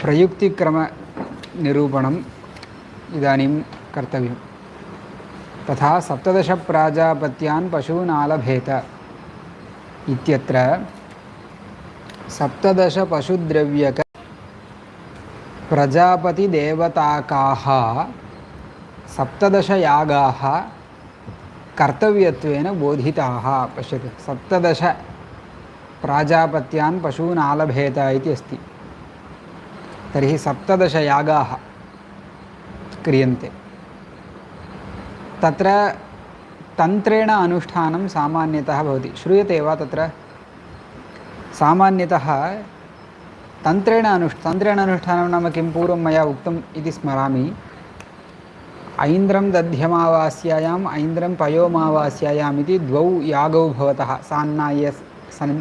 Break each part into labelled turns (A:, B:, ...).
A: प्रयुक्तिक्रमनिरूपणम् इदानीं कर्तव्यं। तथा 17 प्राजापत्यान् पशून् आलभेत इत्यत्र 17 पशुद्रव्यक प्रजापतिदेवताकाः 17 यागाः कर्तव्यत्वेन बोधिताः। पश्यतु, 17 प्राजापत्यान् पशून् आलभेत इति अस्ति। तर्हि 17 यागाः क्रियन्ते। तत्र तन्त्रेण अनुष्ठानं सामान्यतः भवति। श्रूयते वा? तत्र सामान्यतः तन्त्रेण अनुष्ठानं नाम किं? पूर्वं मया उक्तम् इति स्मरामि। ऐन्द्रं दध्यमावास्यायाम् ऐन्द्रं पयोमावास्यायाम् इति द्वौ यागौ भवतः सान्नाय्य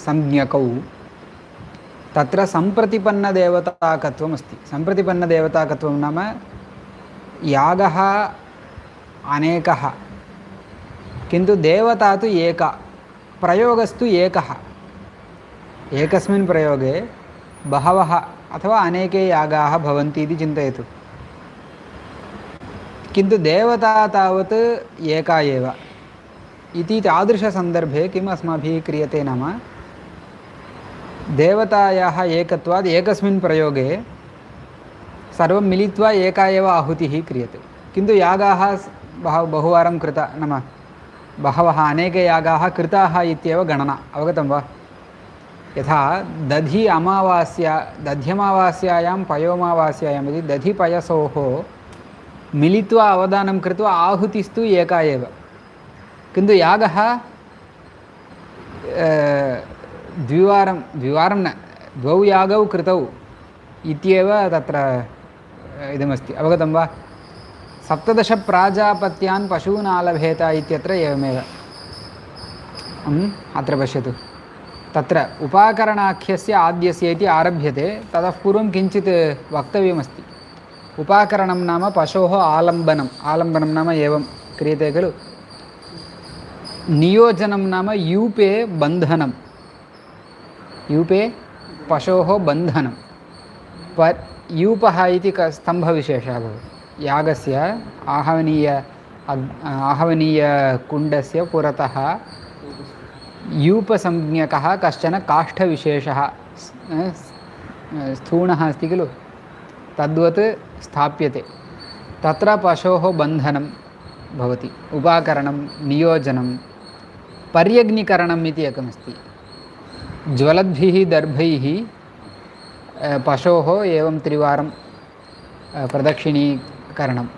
A: संज्ञकौ। तत्र सम्प्रतिपन्नदेवताकत्वम् अस्ति। सम्प्रतिपन्नदेवताकत्वं नाम यागः अनेकः किन्तु देवता तु एका, प्रयोगस्तु एकः। एकस्मिन् प्रयोगे बहवः अथवा अनेके यागाः भवन्ति इति चिन्तयतु, किन्तु देवता तावत् एका एव इति। तादृशसन्दर्भे किम् अस्माभिः क्रियते नाम देवतायाः एकत्वात् एकस्मिन् प्रयोगे सर्वं मिलित्वा एका एव आहुतिः क्रियते। किन्तु यागाः बहुवारं कृता नाम बहवः अनेके यागाः कृताः इत्येव गणना। अवगतं वा? यथा दध्यमावास्यायां पयोमावास्यायाम् इति दधिपयसोः मिलित्वा अवदानं कृत्वा आहुतिस्तु एका एव, किन्तु यागः द्विवारं न, द्वौ यागौ कृतौ इत्येव तत्र इदमस्ति। अवगतं वा? 17 प्राजापत्यान् पशून् आलभेत इत्यत्र एवमेव। अत्र पश्यतु, तत्र उपाकरणाख्यस्य आद्यस्य इति आरभ्यते। ततः पूर्वं किञ्चित् वक्तव्यमस्ति। उपाकरणं नाम पशोः आलम्बनम्। आलम्बनं नाम एवं क्रियते खलु। नियोजनं नाम यूपे बन्धनं, यूपे पशोः बन्धनं। यूपः इति स्तम्भविशेषः भवति। यागस्य आहवनीयकुण्डस्य पुरतः यूपसंज्ञकः कश्चन काष्ठविशेषः स्थूणः अस्ति खलु, तद्वत् स्थाप्यते। तत्र पशोः बन्धनं भवति। उपाकरणं, नियोजनं, पर्यग्निकरणम् इति एकमस्ति। ज्वलद्भिः दर्भैः पशोः एवं 3 वारं प्रदक्षिणीकरणम्,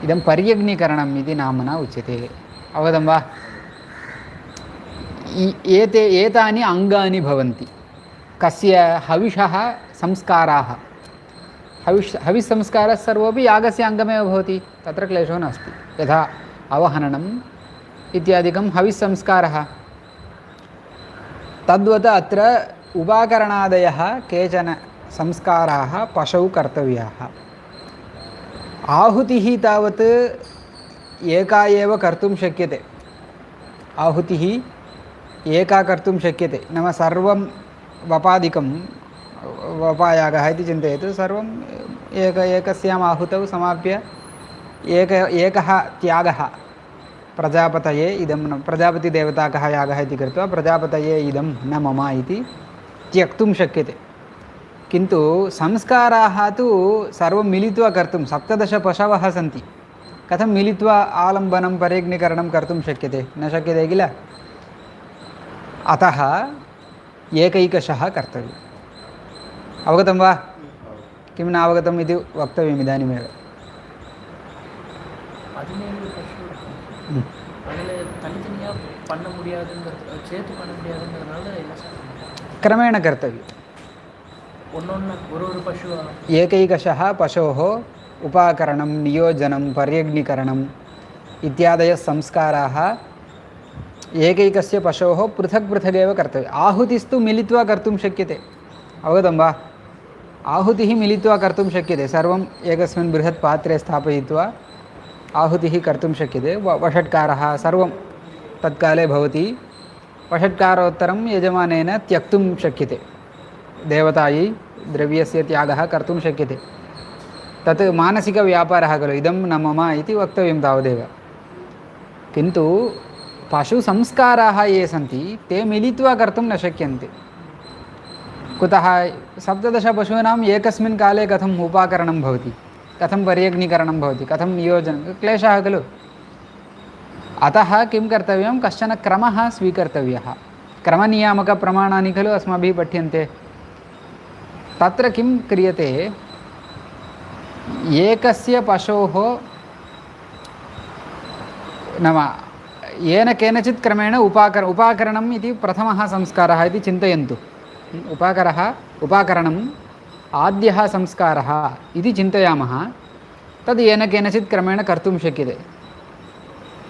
A: इदं पर्यग्निकरणम् इति नाम्ना उच्यते। अवगतं वा? एतानि अङ्गानि भवन्ति। कस्य? हविषः संस्काराः। हविस्संस्कारः सर्वोपि यागस्य अङ्गमेव भवति, तत्र क्लेशो नास्ति। यथा अवहननम् इत्यादिकं हविस्संस्कारः, तद्वत् अत्र उपाकरणादयः केचन संस्काराः पशौ कर्तव्याः। आहुतिः तावत् एका एव कर्तुं शक्यते। आहुतिः एका कर्तुं शक्यते नाम सर्वं वपादिकं, वपायागः इति चिन्तयतु, सर्वम् एकस्याम् आहुतौ समाप्य एकः त्यागः प्रजापतये इदं न, प्रजापतिदेवताकः यागः इति कृत्वा प्रजापतये इदं न मम इति त्यक्तुं शक्यते। किन्तु संस्काराः तु सर्वं मिलित्वा कर्तुं 17 पशवः सन्ति, कथं मिलित्वा आलम्बनं पर्यग्निकरणं कर्तुं शक्यते? न शक्यते किल। अतः एकैकशः कर्तव्यम्। अवगतं वा? किं न अवगतम् इति वक्तव्यम् इदानीमेव। क्रमेण कर्तव्यम्। एकैकशः पशोः उपाकरणं, नियोजनं, पर्यग्निकरणम् इत्यादयः संस्काराः एकैकस्य पशोः पृथक् पृथगेव कर्तव्यम्। आहुतिस्तु मिलित्वा कर्तुं शक्यते। अवगतं वा? आहुतिः मिलित्वा कर्तुं शक्यते। सर्वम् एकस्मिन् बृहत् पात्रे स्थापयित्वा आहुतिः कर्तुं शक्यते। वषट्कारः सर्वं तत्काले भवति। वषट्कारोत्तरं यजमानेन त्यक्तुं शक्यते। देवतायै द्रव्यस्य त्यागः कर्तुं शक्यते। तत् मानसिकव्यापारः खलु, इदं न मम इति वक्तव्यं तावदेव। किन्तु पशुसंस्काराः ये सन्ति ते मिलित्वा कर्तुं न शक्यन्ते। कुतः? 17 पशूनाम् एकस्मिन् काले कथम् उपाकरणं भवति, कथं पर्यग्नीकरणं भवति, कथं नियोजनं, क्लेशः खलु। अतः किं कर्तव्यं, कश्चन क्रमः स्वीकर्तव्यः। क्रमनियामकप्रमाणानि खलु अस्माभिः पठ्यन्ते। तत्र किं क्रियते, एकस्य पशोः नाम येन केनचित् क्रमेण उपाकरणम् इति प्रथमः संस्कारः इति चिन्तयन्तु। उपाकरणम् आद्यः संस्कारः इति चिन्तयामः, तद् येन केनचित् क्रमेण कर्तुं शक्यते।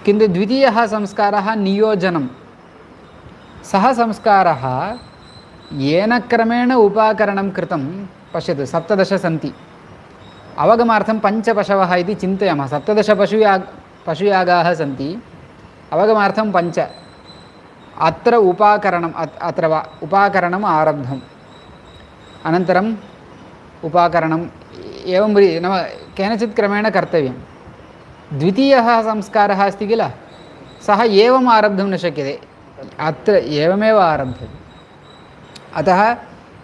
A: किन्तु द्वितीयः संस्कारः नियोजनं। सः संस्कारः येन क्रमेण उपाकरणं कृतं, पश्यतु 17 सन्ति, अवगमार्थं 5 पशवः इति चिन्तयामः। 17 पशुयागाः सन्ति, अवगमार्थं 5। अत्र उपाकरणम् आरब्धम्, अनन्तरम् उपाकरणम् एवं नाम केनचित् क्रमेण कर्तव्यं। द्वितीयः संस्कारः अस्ति किल, सः एवम् आरब्धुं न शक्यते, अत्र एवमेव आरब्धव्यम्। अतः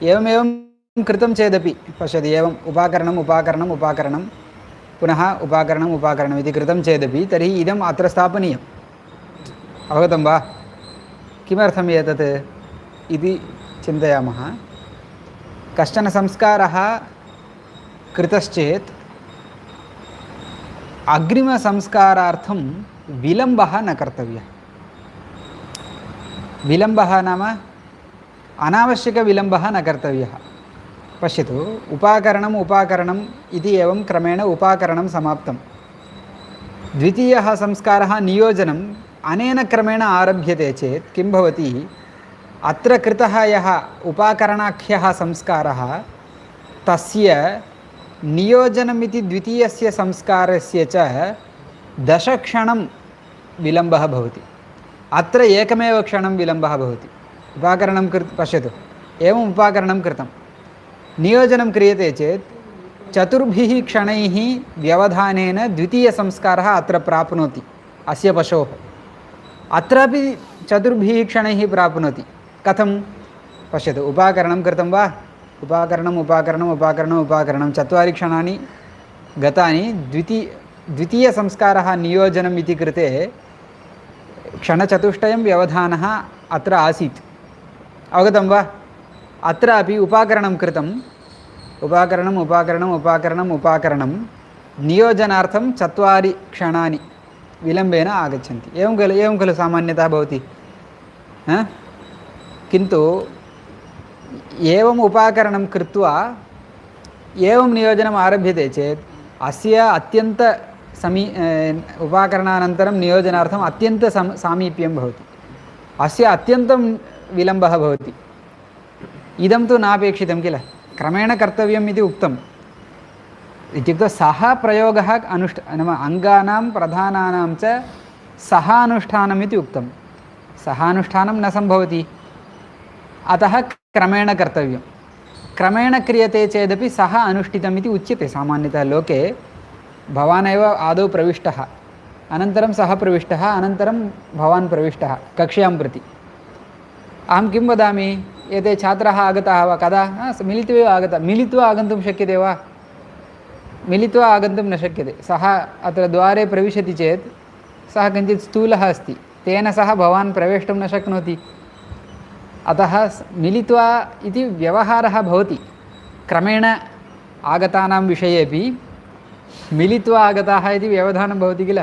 A: एवमेवं कृतं चेदपि पश्यतु, एवम् उपाकरणं पुनः उपाकरणम् इति कृतं चेदपि तर्हि इदम् अत्र स्थापनीयम्। अवगतं वा? किमर्थम् एतत् इति चिन्तयामः। कश्चन संस्कारः कृतश्चेत् अग्रिमसंस्कारार्थं विलम्बः न कर्तव्यः। विलम्बः नाम अनावश्यकविलम्बः न कर्तव्यः। पश्यतु, उपाकरणम् इति एवं क्रमेण उपाकरणं समाप्तं। द्वितीयः संस्कारः नियोजनम् अनेन क्रमेण आरभ्यते चेत् किं भवति, अत्र कृतः यः उपाकरणाख्यः संस्कारः, तस्य नियोजनमिति द्वितीयस्य संस्कारस्य च 10 क्षणं विलम्बः भवति। अत्र एकमेव क्षणं विलम्बः भवति। उपाकरणं पश्यतु, एवम् उपाकरणं कृतं, नियोजनं क्रियते चेत् 4 क्षणैः व्यवधानेन द्वितीयसंस्कारः अत्र प्राप्नोति अस्य पशोः। अत्रापि 4 क्षणैः प्राप्नोति। कथं? पश्यतु, उपाकरणं कृतं वा, उपाकरणं 4 क्षणानि गतानि, द्वितीयसंस्कारः नियोजनम् इति कृते क्षणचतुष्टयं व्यवधानः अत्र आसीत्। अवगतं वा? अत्रापि उपाकरणं कृतं, उपाकरणं नियोजनार्थं 4 क्षणानि विलम्बेन आगच्छन्ति। एवं खलु सामान्यतः भवति। किन्तु एवम् उपाकरणं कृत्वा एवं नियोजनम् आरभ्यते चेत् अस्य उपाकरणानन्तरं नियोजनार्थम् सामीप्यं भवति, अस्य अत्यन्तं विलम्बः भवति। इदं तु नापेक्षितं किल, क्रमेण कर्तव्यम् इति उक्तम्। इत्युक्ते सः प्रयोगः नाम अङ्गानां प्रधानानां च सः अनुष्ठानम् इति उक्तं। सः अनुष्ठानं न सम्भवति, अतः क्रमेण कर्तव्यं। क्रमेण क्रियते चेदपि सः अनुष्ठितम् इति उच्यते। सामान्यतः लोके भवान् एव आदौ प्रविष्टः, अनन्तरं सः प्रविष्टः, अनन्तरं भवान् प्रविष्टः कक्ष्यां प्रति। अहं किं वदामि, एते छात्राः आगताः वा, कदा? मिलित्वा आगन्तुं शक्यते वा? मिलित्वा आगन्तुं न शक्यते। सः अत्र द्वारे प्रविशति चेत् सः किञ्चित् स्थूलः अस्ति, तेन सह भवान् प्रवेष्टुं न शक्नोति। अतः मिलित्वा इति व्यवहारः भवति। क्रमेण आगतानां विषयेपि मिलित्वा आगताः इति व्यवधानं भवति किल,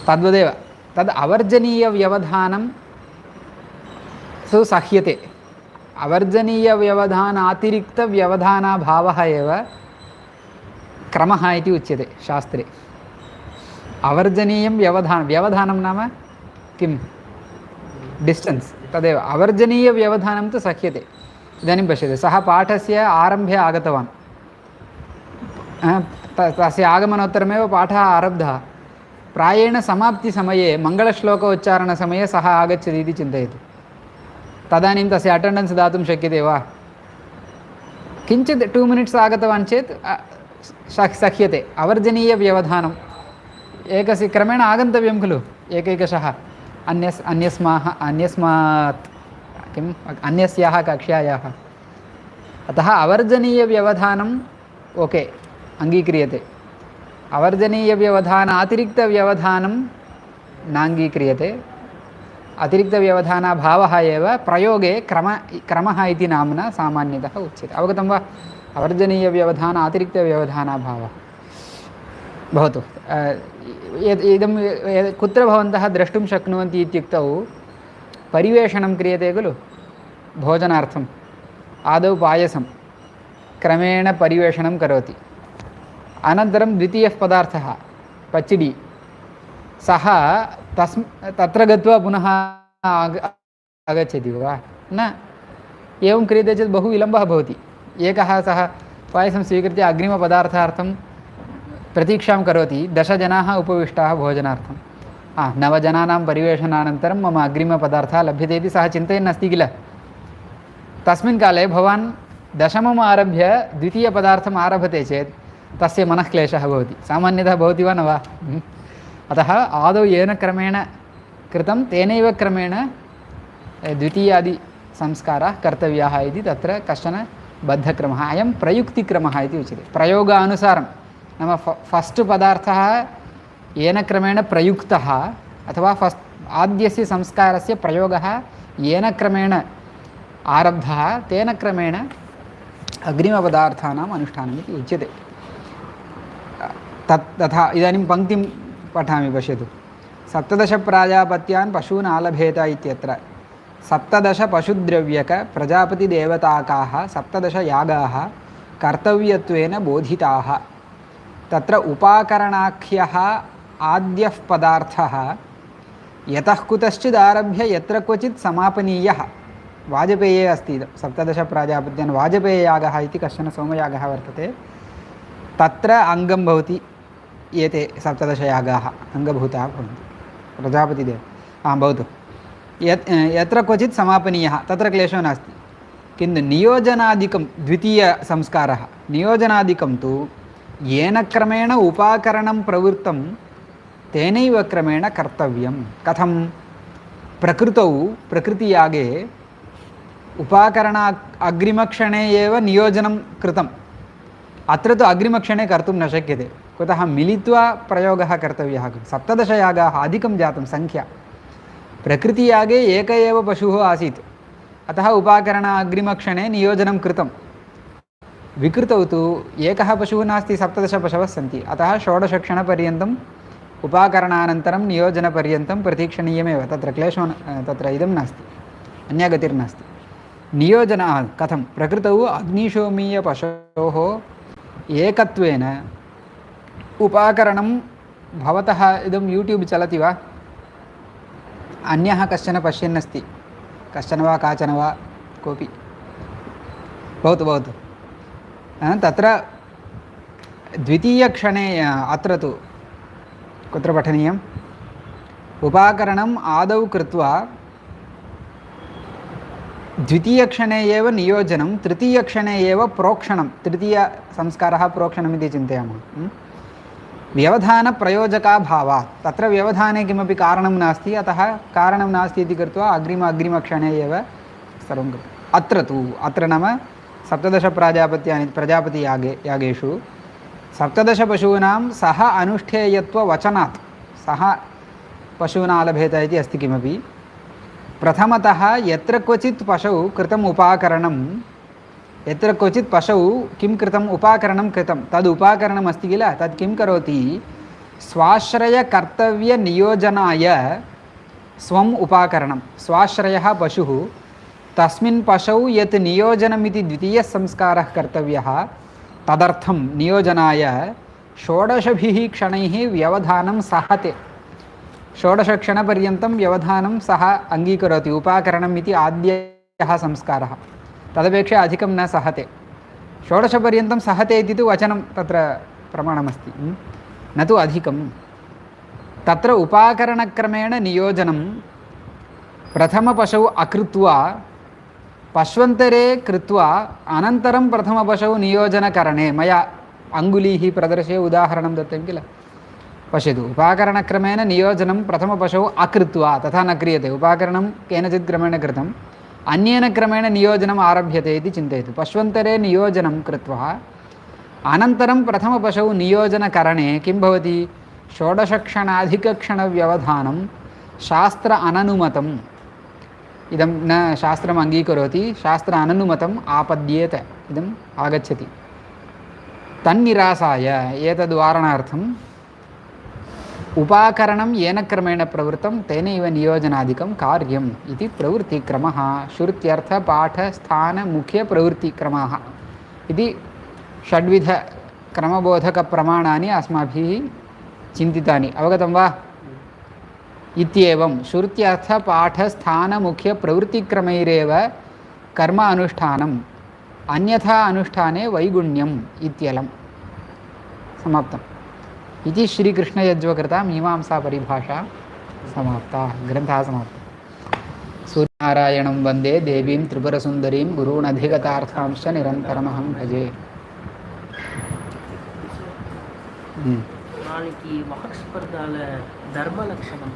A: तद्वदेव तद् अवर्जनीयव्यवधानं सुसह्यते। अवर्जनीयव्यवधानातिरिक्तव्यवधानाभावः एव क्रमः इति उच्यते शास्त्रे। अवर्जनीयं व्यवधानं नाम किं? डिस्टेन्स्, तदेव। अवर्जनीयव्यवधानं तु सह्यते। इदानीं पश्यतु, सः पाठस्य आरम्भे आगतवान्, तस्य आगमनोत्तरमेव पाठः आरब्धः, प्रायेण समाप्तिसमये मङ्गलश्लोकोच्चारणसमये सः आगच्छति इति चिन्तयतु। तदानीं तस्य अटेण्डेन्स् दातुं शक्यते वा? किञ्चित् 2 मिनिट्स् आगतवान् चेत् सह्यते। अवर्जनीयव्यवधानम् एकस्य क्रमेण आगन्तव्यं खलु एकैकशः अन्यस्मात् किम् अन्यस्याः कक्ष्यायाः। अतः अवर्जनीयव्यवधानम् ओके अङ्गीक्रियते, अवर्जनीयव्यवधानातिरिक्तव्यवधानं नाङ्गीक्रियते। अतिरिक्तव्यवधानाभावः एव प्रयोगे क्रमः इति नाम्ना सामान्यतः उच्यते। अवगतं वा? अवर्जनीयव्यवधान अतिरिक्तव्यवधानाभावः भवतु। इदं कुत्र भवन्तः द्रष्टुं शक्नुवन्ति इत्युक्तौ परिवेषणं क्रियते खलु भोजनार्थम्। आदौ पायसं क्रमेण परिवेषणं करोति, अनन्तरं द्वितीयः पदार्थः पच्चिडि, सः तत्र गत्वा पुनः आगच्छति वा? न, एवं क्रियते चेत् बहु विलम्बः भवति। एकः सः पायसं स्वीकृत्य अग्रिमपदार्थार्थं प्रतीक्षां करोति, 10 जनाः उपविष्टाः भोजनार्थं, 9 जनानां परिवेषणानन्तरं मम अग्रिमपदार्थः लभ्यते इति सः चिन्तयन् अस्ति किल। तस्मिन् काले भवान् 10मम् आरभ्य द्वितीयपदार्थम् आरभते चेत् तस्य मनः क्लेशः भवति, सामान्यतः भवति वा न वा? अतः आदौ येन क्रमेण कृतं तेनैव क्रमेण द्वितीयादिसंस्काराः कर्तव्याः इति तत्र कश्चन बद्धक्रमः। अयं प्रयुक्तिक्रमः इति उच्यते। प्रयोगानुसारं नाम फस्ट् पदार्थः येन क्रमेण प्रयुक्तः अथवा आद्यस्य संस्कारस्य प्रयोगः येन क्रमेण आरब्धः तेन क्रमेण अग्रिमपदार्थानाम् अनुष्ठानम् इति उच्यते। तथा इदानीं पङ्क्तिं पठामि, पश्यतु। 17 प्राजापत्यान् पशून् आलभेत इत्यत्र 17 पशुद्रव्यक प्रजापतिदेवताकाः 17 यागाः कर्तव्यत्वेन बोधिताः। तत्र उपाकरणाख्यः आद्यः पदार्थः यतः कुतश्चिदारभ्य यत्र क्वचित् समापनीयः। वाजपेये अस्ति 17 प्राजापत्यान् वाजपेययागः इति कश्चन सोमयागः वर्तते। तत्र अङ्गं भवति, एते 17 यागाः अङ्गभूताः भवन्ति प्रजापतिदेव भवतु। यत्र क्वचित् समापनीयः तत्र क्लेशो नास्ति, किन्तु नियोजनादिकं द्वितीयसंस्कारः, नियोजनादिकं तु येन क्रमेण उपाकरणं प्रवृत्तं तेनैव क्रमेण कर्तव्यं। कथं? प्रकृतौ प्रकृतियागे उपाकरण अग्रिमक्षणे एव नियोजनं कृतम्, अत्र तु अग्रिमक्षणे कर्तुं न शक्यते। कुतः? मिलित्वा प्रयोगः कर्तव्यः खलु। 17 यागाः अधिकं जातं संख्या। प्रकृतियागे एक एव पशुः आसीत्, अतः उपाकरण अग्रिमक्षणे नियोजनं कृतं। विकृतौ तु एकः पशुः नास्ति, 17 पशवः सन्ति, अतः 16 क्षणपर्यन्तम् उपाकरणानन्तरं नियोजनपर्यन्तं प्रतीक्षणीयमेव। तत्र क्लेशो तत्र इदं नास्ति, अन्या गतिर्नास्ति। नियोजनः कथं? प्रकृतौ अग्निशोमीयपशोः एकत्वेन उपाकरणं भवतः इदं यूट्यूब् चलति वा? अन्यः कश्चन पश्यन्नस्ति, कश्चन वा काचन वा कोऽपि भवतु भवतु। तत्र द्वितीयक्षणे अत्र तु कुत्र पठनीयम्? उपाकरणम् आदौ कृत्वा द्वितीयक्षणे एव नियोजनं, तृतीयक्षणे एव प्रोक्षणं। तृतीयसंस्कारः प्रोक्षणमिति चिन्तयामः। व्यवधानप्रयोजकाभावात्, तत्र व्यवधाने किमपि कारणं नास्ति, अतः कारणं नास्ति इति कृत्वा अग्रिमक्षणे एव सर्वं कृतम्। अत्र नाम 17 प्रजापतियागेषु 17 पशूनां सह अनुष्ठेयत्ववचनात्, सः पशूनालभेत इति अस्ति किमपि। प्रथमतः यत्र क्वचित् पशौ कृतम् उपाकरणं, यत्र क्वचित् पशौ किं कृतम् उपाकरणं कृतं, तद् उपाकरणम् अस्ति किल, तत् किं करोति? स्वाश्रयकर्तव्यनियोजनाय स्वम् उपाकरणं, स्वाश्रयः पशुः, तस्मिन् पशौ यत् नियोजनमिति द्वितीयसंस्कारः कर्तव्यः, तदर्थं नियोजनाय 16 क्षणैः व्यवधानं सहते। 16 क्षणपर्यन्तं व्यवधानं सः अङ्गीकरोति। उपाकरणम् इति आद्यः संस्कारः, तदपेक्षया अधिकं न सहते। 16 पर्यन्तं सहते इति तु वचनं तत्र प्रमाणमस्ति, न तु अधिकं। तत्र उपाकरणक्रमेण नियोजनं प्रथमपशौ अकृत्वा पश्वन्तरे कृत्वा अनन्तरं प्रथमपशौ नियोजनकरणे मया अङ्गुलीः प्रदर्श्य उदाहरणं दत्तं किल पश्यतु उपाकरणक्रमेण नियोजनं प्रथमपशौ अकृत्वा तथा न क्रियते उपाकरणं केनचित् क्रमेण कृतम् अन्येन क्रमेण नियोजनम् आरभ्यते इति चिन्तयतु पश्वन्तरे नियोजनं कृत्वा अनन्तरं प्रथमपशौ नियोजनकरणे किं भवति षोडशक्षणाधिकक्षणव्यवधानं शास्त्र अननुमतम् इदं न शास्त्रम् अङ्गीकरोति शास्त्र अननुमतम् आपद्येत इदम् आगच्छति तन्निरासाय एतद्वारणार्थम् उपाकरणं येन क्रमेण प्रवृत्तं तेनैव नियोजनादिकं कार्यम् इति प्रवृत्तिक्रमः श्रुत्यर्थपाठस्थानमुख्यप्रवृत्तिक्रमाः इति षड्विधक्रमबोधकप्रमाणानि अस्माभिः चिन्तितानि अवगतं वा इत्येवं श्रुत्यर्थपाठस्थानमुख्यप्रवृत्तिक्रमैरेव कर्म अनुष्ठानम् अन्यथा अनुष्ठाने वैगुण्यम् इत्यलं समाप्तम् इति श्रीकृष्णयज्वकृता मीमांसा परिभाषा समाप्ता ग्रन्थः समाप्तः सूर्यनारायणं वन्दे देवीं त्रिपुरसुन्दरीं गुरूनधिगतार्थांश्च निरन्तरमहं भजे
B: நாளைக்கு வாக் ஸ்பர்தால தர்ம லட்சணம்